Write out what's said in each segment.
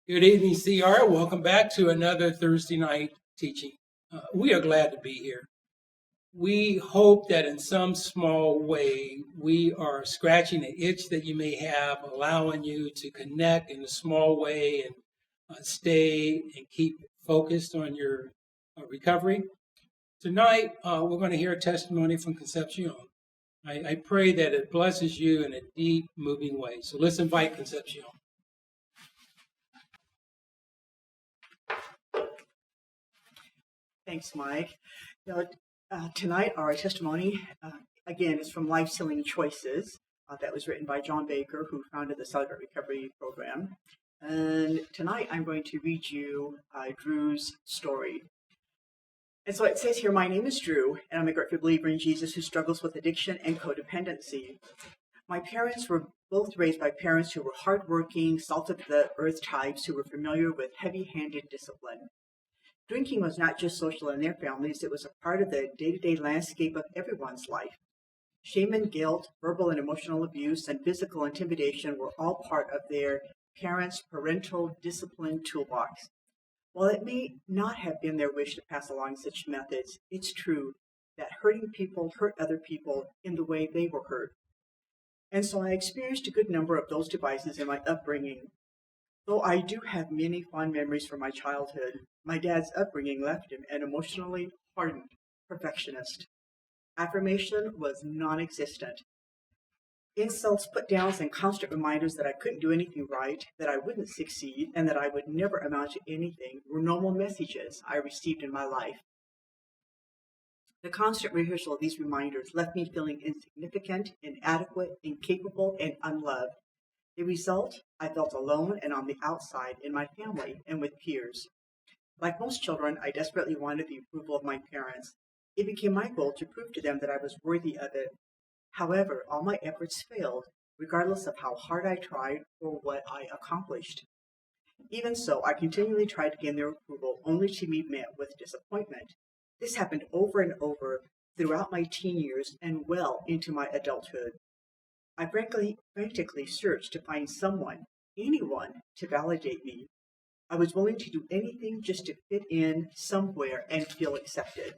Good evening, CR. Welcome back to another Thursday night teaching. We are glad to be here. We hope that in some small way we are scratching an itch that you may have, allowing you to connect in a small way and stay and keep focused on your recovery. Tonight, we're going to hear a testimony from Concepcion. I pray that it blesses you in a deep, moving way. So let's invite Concepcion. Thanks, Mike. Tonight, our testimony, again, is from Life Healing Choices. That was written by John Baker, who founded the Celebrate Recovery Program. And tonight, I'm going to read you Drew's story. And so it says here, my name is Drew, and I'm a grateful believer in Jesus who struggles with addiction and codependency. My parents were both raised by parents who were hardworking, salt-of-the-earth types who were familiar with heavy-handed discipline. Drinking was not just social in their families, it was a part of the day-to-day landscape of everyone's life. Shame and guilt, verbal and emotional abuse, and physical intimidation were all part of their parents' parental discipline toolbox. While it may not have been their wish to pass along such methods, it's true that hurting people hurt other people in the way they were hurt. And so I experienced a good number of those devices in my upbringing. Though I do have many fond memories from my childhood, my dad's upbringing left him an emotionally hardened perfectionist. Affirmation was non-existent. Insults, put-downs, and constant reminders that I couldn't do anything right, that I wouldn't succeed, and that I would never amount to anything were normal messages I received in my life. The constant rehearsal of these reminders left me feeling insignificant, inadequate, incapable, and unloved. The result, I felt alone and on the outside in my family and with peers. Like most children, I desperately wanted the approval of my parents. It became my goal to prove to them that I was worthy of it. However, all my efforts failed, regardless of how hard I tried or what I accomplished. Even so, I continually tried to gain their approval, only to be met with disappointment. This happened over and over throughout my teen years and well into my adulthood. I frantically searched to find someone, anyone, to validate me. I was willing to do anything just to fit in somewhere and feel accepted.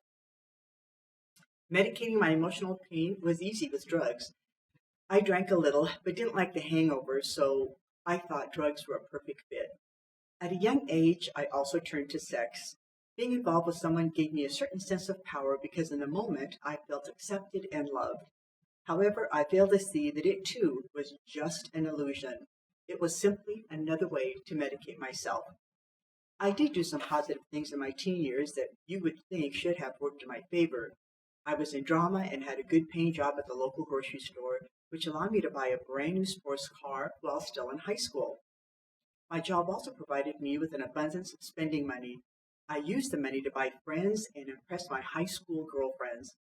Medicating my emotional pain was easy with drugs. I drank a little, but didn't like the hangover, so I thought drugs were a perfect fit. At a young age, I also turned to sex. Being involved with someone gave me a certain sense of power because in the moment I felt accepted and loved. However, I failed to see that it too was just an illusion. It was simply another way to medicate myself. I did do some positive things in my teen years that you would think should have worked in my favor. I was in drama and had a good paying job at the local grocery store, which allowed me to buy a brand new sports car while still in high school. My job also provided me with an abundance of spending money. I used the money to buy friends and impress my high school girlfriends.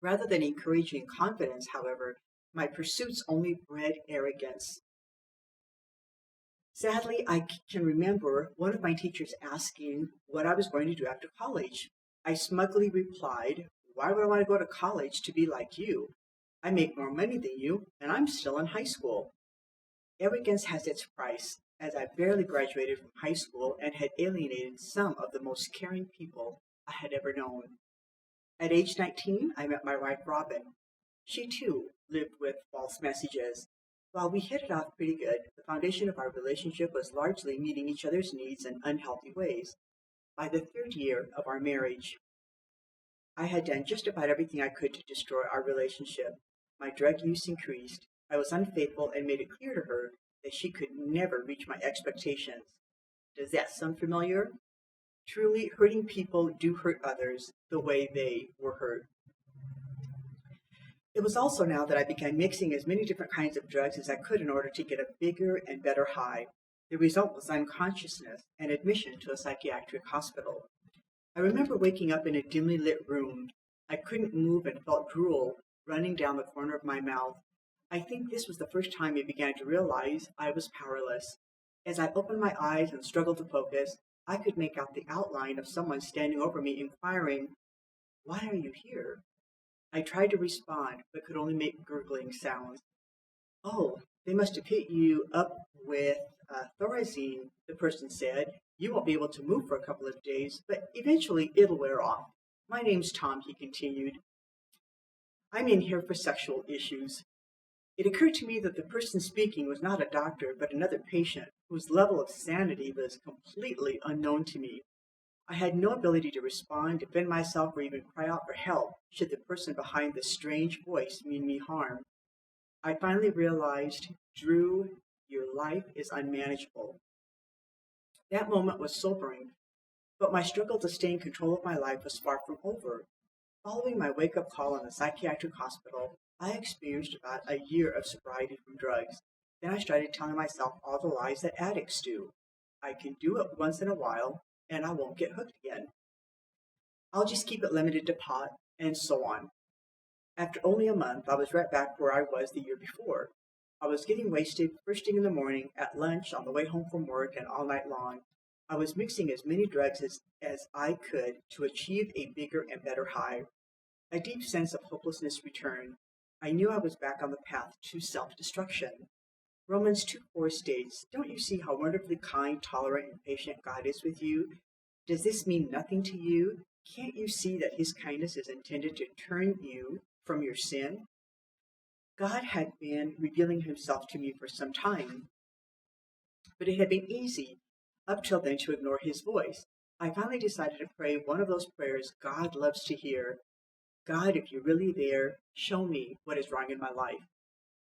Rather than encouraging confidence, however, my pursuits only bred arrogance. Sadly, I can remember one of my teachers asking what I was going to do after college. I smugly replied, "Why would I want to go to college to be like you? I make more money than you, and I'm still in high school." Arrogance has its price, as I barely graduated from high school and had alienated some of the most caring people I had ever known. At age 19, I met my wife, Robin. She, too, lived with false messages. While we hit it off pretty good, the foundation of our relationship was largely meeting each other's needs in unhealthy ways. By the third year of our marriage, I had done just about everything I could to destroy our relationship. My drug use increased. I was unfaithful and made it clear to her that she could never reach my expectations. Does that sound familiar? Truly, hurting people do hurt others the way they were hurt. It was also now that I began mixing as many different kinds of drugs as I could in order to get a bigger and better high. The result was unconsciousness and admission to a psychiatric hospital. I remember waking up in a dimly lit room. I couldn't move and felt drool running down the corner of my mouth. I think this was the first time I began to realize I was powerless. As I opened my eyes and struggled to focus, I could make out the outline of someone standing over me inquiring, "Why are you here?" I tried to respond, but could only make gurgling sounds. "Oh, they must have hit you up with Thorazine, the person said. You won't be able to move for a couple of days, but eventually it'll wear off. My name's Tom, he continued. I'm in here for sexual issues. It occurred to me that the person speaking was not a doctor, but another patient whose level of sanity was completely unknown to me. I had no ability to respond, defend myself, or even cry out for help should the person behind the strange voice mean me harm. I finally realized, Drew, your life is unmanageable. That moment was sobering, but my struggle to stay in control of my life was far from over. Following my wake-up call in a psychiatric hospital, I experienced about a year of sobriety from drugs. Then I started telling myself all the lies that addicts do. I can do it once in a while, and I won't get hooked again. I'll just keep it limited to pot, and so on. After only a month, I was right back where I was the year before. I was getting wasted first thing in the morning, at lunch, on the way home from work, and all night long. I was mixing as many drugs as I could to achieve a bigger and better high. A deep sense of hopelessness returned. I knew I was back on the path to self-destruction. Romans 2:4 states, Don't you see how wonderfully kind, tolerant, and patient God is with you? Does this mean nothing to you? Can't you see that his kindness is intended to turn you from your sin? God had been revealing himself to me for some time, but it had been easy up till then to ignore his voice. I finally decided to pray one of those prayers God loves to hear. God, if you're really there, show me what is wrong in my life.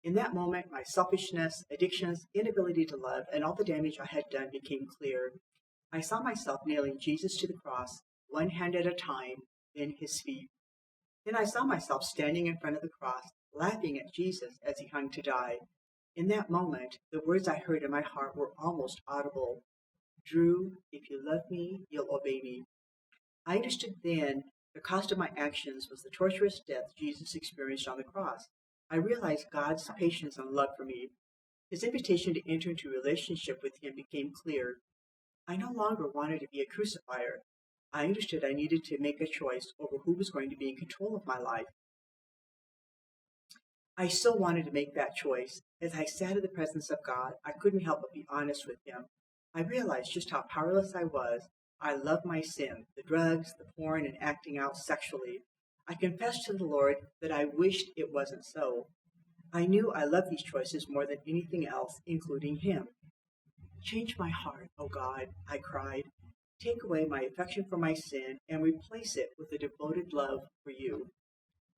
In that moment, my selfishness, addictions, inability to love, and all the damage I had done became clear. I saw myself nailing Jesus to the cross, one hand at a time, then his feet. Then I saw myself standing in front of the cross, laughing at Jesus as he hung to die. In that moment, the words I heard in my heart were almost audible. Drew, if you love me, you'll obey me. I understood then the cost of my actions was the torturous death Jesus experienced on the cross. I realized God's patience and love for me. His invitation to enter into a relationship with him became clear. I no longer wanted to be a crucifier. I understood I needed to make a choice over who was going to be in control of my life. I so wanted to make that choice. As I sat in the presence of God, I couldn't help but be honest with him. I realized just how powerless I was. I loved my sin, the drugs, the porn, and acting out sexually. I confessed to the Lord that I wished it wasn't so. I knew I loved these choices more than anything else, including him. Change my heart, O God, I cried. Take away my affection for my sin and replace it with a devoted love for you.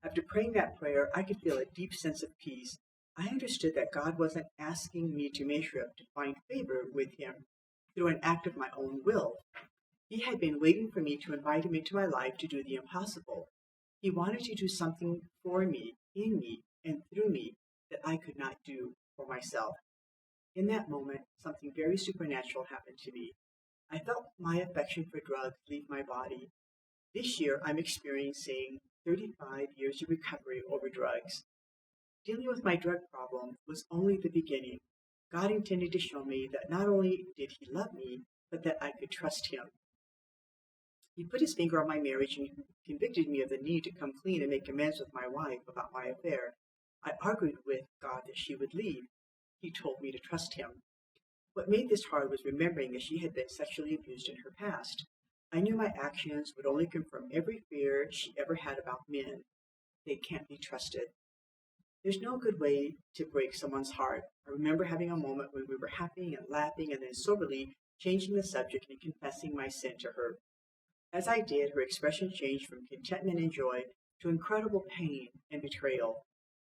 After praying that prayer, I could feel a deep sense of peace. I understood that God wasn't asking me to measure up to find favor with him through an act of my own will. He had been waiting for me to invite him into my life to do the impossible. He wanted to do something for me, in me, and through me that I could not do for myself. In that moment, something very supernatural happened to me. I felt my affection for drugs leave my body. This year, I'm experiencing 35 years of recovery over drugs. Dealing with my drug problem was only the beginning. God intended to show me that not only did he love me, but that I could trust him. He put his finger on my marriage and convicted me of the need to come clean and make amends with my wife about my affair. I argued with God that she would leave. He told me to trust him. What made this hard was remembering that she had been sexually abused in her past. I knew my actions would only confirm every fear she ever had about men. They can't be trusted. There's no good way to break someone's heart. I remember having a moment when we were happy and laughing and then soberly changing the subject and confessing my sin to her. As I did, her expression changed from contentment and joy to incredible pain and betrayal.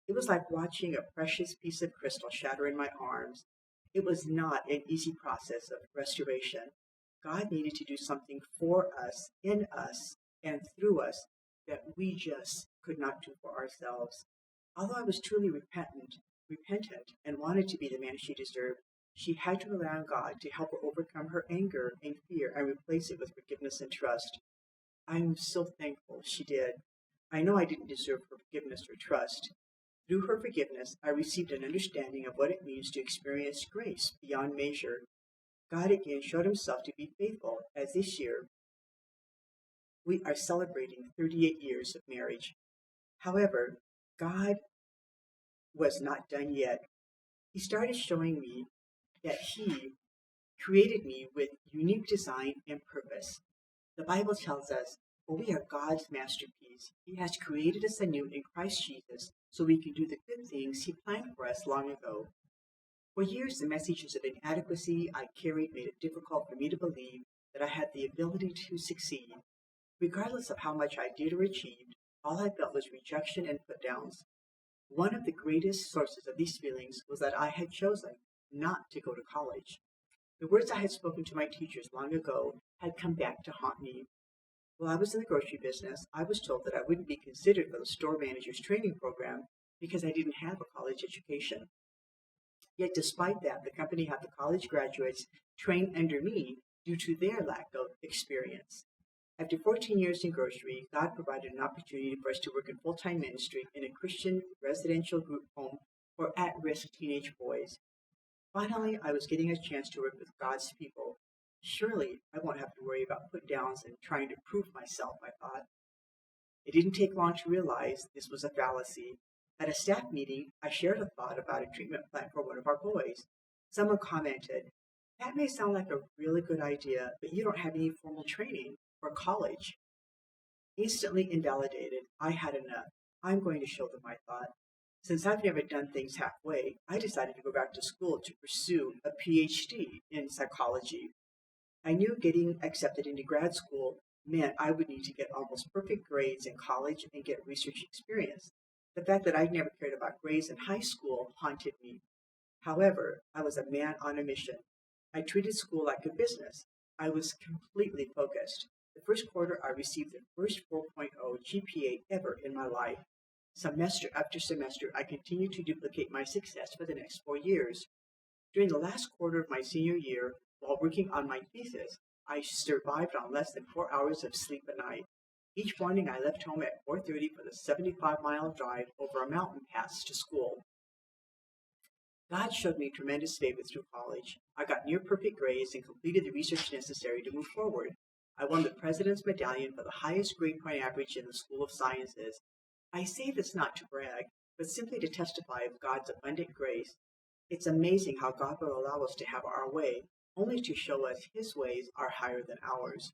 It was like watching a precious piece of crystal shatter in my arms. It was not an easy process of restoration. God needed to do something for us, in us, and through us that we just could not do for ourselves. Although I was truly repentant, and wanted to be the man she deserved, she had to rely on God to help her overcome her anger and fear and replace it with forgiveness and trust. I am so thankful she did. I know I didn't deserve her forgiveness or trust. Through her forgiveness, I received an understanding of what it means to experience grace beyond measure. God again showed himself to be faithful, as this year we are celebrating 38 years of marriage. However, God was not done yet. He started showing me that he created me with unique design and purpose. The Bible tells us, "For we are God's masterpiece. He has created us anew in Christ Jesus so we can do the good things He planned for us long ago." For years, the messages of inadequacy I carried made it difficult for me to believe that I had the ability to succeed. Regardless of how much I did or achieved, all I felt was rejection and put downs. One of the greatest sources of these feelings was that I had chosen not to go to college. The words I had spoken to my teachers long ago had come back to haunt me. While I was in the grocery business, I was told that I wouldn't be considered for the store manager's training program because I didn't have a college education. Yet despite that, the company had the college graduates train under me due to their lack of experience. After 14 years in grocery, God provided an opportunity for us to work in full-time ministry in a Christian residential group home for at-risk teenage boys. Finally, I was getting a chance to work with God's people. Surely I won't have to worry about put-downs and trying to prove myself, I thought. It didn't take long to realize this was a fallacy. At a staff meeting, I shared a thought about a treatment plan for one of our boys. Someone commented, "That may sound like a really good idea, but you don't have any formal training or college." Instantly invalidated, I had enough. I'm going to show them, I thought. Since I've never done things halfway, I decided to go back to school to pursue a PhD in psychology. I knew getting accepted into grad school meant I would need to get almost perfect grades in college and get research experience. The fact that I'd never cared about grades in high school haunted me. However, I was a man on a mission. I treated school like a business. I was completely focused. The first quarter, I received the first 4.0 GPA ever in my life. Semester after semester, I continued to duplicate my success for the next 4 years. During the last quarter of my senior year, while working on my thesis, I survived on less than 4 hours of sleep a night. Each morning, I left home at 4:30 for the 75-mile drive over a mountain pass to school. God showed me tremendous favor through college. I got near perfect grades and completed the research necessary to move forward. I won the President's Medallion for the highest grade point average in the School of Sciences. I say this not to brag, but simply to testify of God's abundant grace. It's amazing how God will allow us to have our way, only to show us His ways are higher than ours.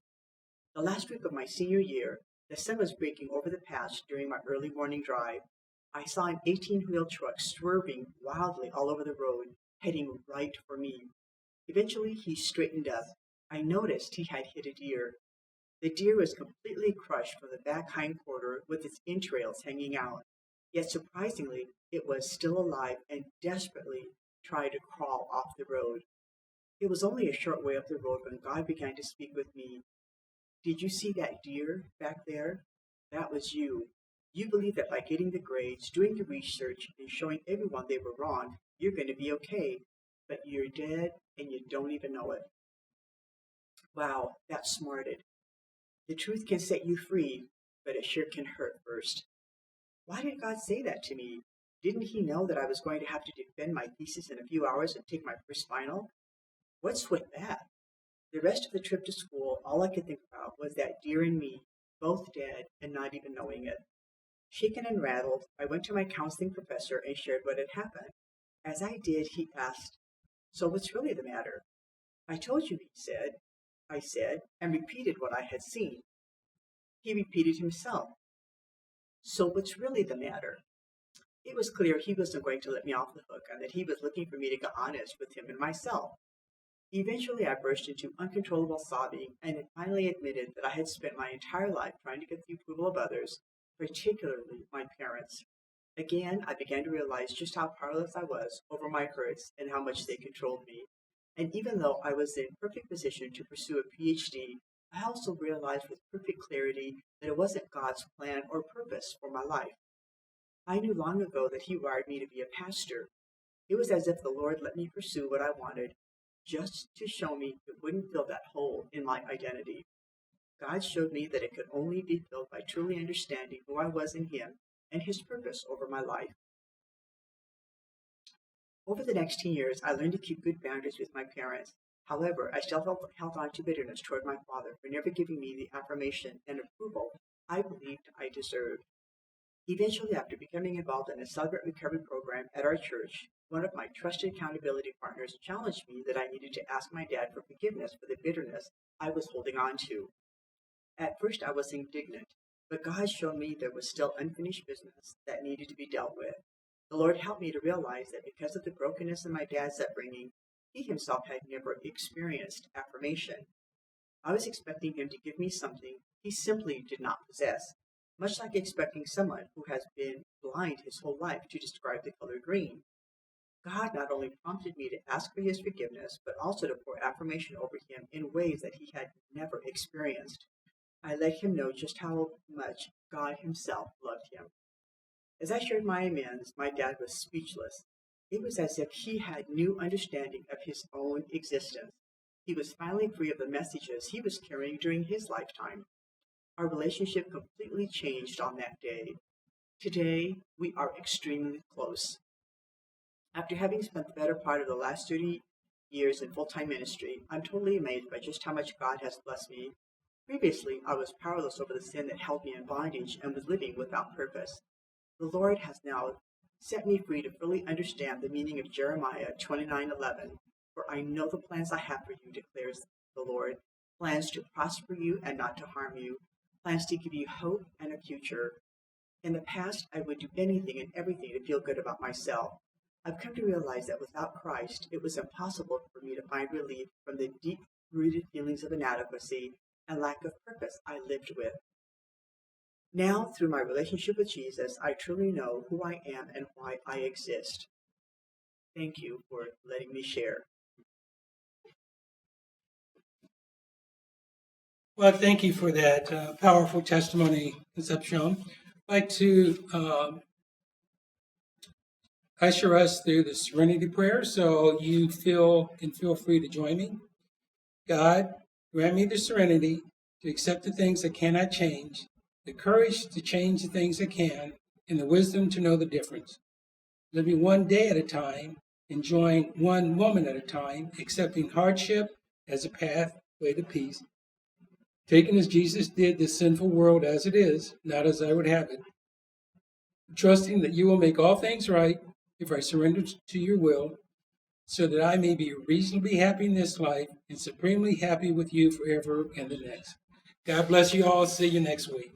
The last week of my senior year, the sun was breaking over the pass during my early morning drive. I saw an 18-wheel truck swerving wildly all over the road, heading right for me. Eventually, he straightened up. I noticed he had hit a deer. The deer was completely crushed from the back hind quarter with its entrails hanging out. Yet surprisingly, it was still alive and desperately tried to crawl off the road. It was only a short way up the road when God began to speak with me. "Did you see that deer back there? That was you. You believe that by getting the grades, doing the research, and showing everyone they were wrong, you're going to be okay. But you're dead and you don't even know it." Wow, that smarted. The truth can set you free, but it sure can hurt first. Why did God say that to me? Didn't He know that I was going to have to defend my thesis in a few hours and take my first final? What's with that? The rest of the trip to school, all I could think about was that deer and me, both dead and not even knowing it. Shaken and rattled, I went to my counseling professor and shared what had happened. As I did, he asked, "So what's really the matter?" "I told you," I said, and repeated what I had seen. He repeated himself. "So what's really the matter?" It was clear he wasn't going to let me off the hook and that he was looking for me to get honest with him and myself. Eventually, I burst into uncontrollable sobbing and finally admitted that I had spent my entire life trying to get the approval of others, particularly my parents. Again, I began to realize just how powerless I was over my hurts and how much they controlled me. And even though I was in perfect position to pursue a PhD, I also realized with perfect clarity that it wasn't God's plan or purpose for my life. I knew long ago that He wired me to be a pastor. It was as if the Lord let me pursue what I wanted, just to show me it wouldn't fill that hole in my identity. God showed me that it could only be filled by truly understanding who I was in Him and His purpose over my life. Over the next 10 years, I learned to keep good boundaries with my parents. However, I still held on to bitterness toward my father for never giving me the affirmation and approval I believed I deserved. Eventually, after becoming involved in a Celebrate Recovery program at our church, one of my trusted accountability partners challenged me that I needed to ask my dad for forgiveness for the bitterness I was holding on to. At first, I was indignant, but God showed me there was still unfinished business that needed to be dealt with. The Lord helped me to realize that because of the brokenness in my dad's upbringing, he himself had never experienced affirmation. I was expecting him to give me something he simply did not possess, much like expecting someone who has been blind his whole life to describe the color green. God not only prompted me to ask for his forgiveness, but also to pour affirmation over him in ways that he had never experienced. I let him know just how much God himself loved him. As I shared my amends, my dad was speechless. It was as if he had new understanding of his own existence. He was finally free of the messages he was carrying during his lifetime. Our relationship completely changed on that day. Today, we are extremely close. After having spent the better part of the last 30 years in full-time ministry, I'm totally amazed by just how much God has blessed me. Previously, I was powerless over the sin that held me in bondage and was living without purpose. The Lord has now set me free to fully understand the meaning of Jeremiah 29:11. For I know the plans I have for you, declares the Lord, plans to prosper you and not to harm you, plans to give you hope and a future. In the past, I would do anything and everything to feel good about myself. I've come to realize that without Christ, it was impossible for me to find relief from the deep-rooted feelings of inadequacy and lack of purpose I lived with. Now, through my relationship with Jesus, I truly know who I am and why I exist. Thank you for letting me share. Well, thank you for that powerful testimony, Concepcion. I'd like to usher us through the Serenity Prayer, so you can feel free to join me. God, grant me the serenity to accept the things that cannot change, the courage to change the things that can, and the wisdom to know the difference. Living one day at a time, enjoying one moment at a time, accepting hardship as a pathway to peace, taking as Jesus did this sinful world as it is, not as I would have it, trusting that you will make all things right if I surrender to your will, so that I may be reasonably happy in this life and supremely happy with you forever and the next. God bless you all. See you next week.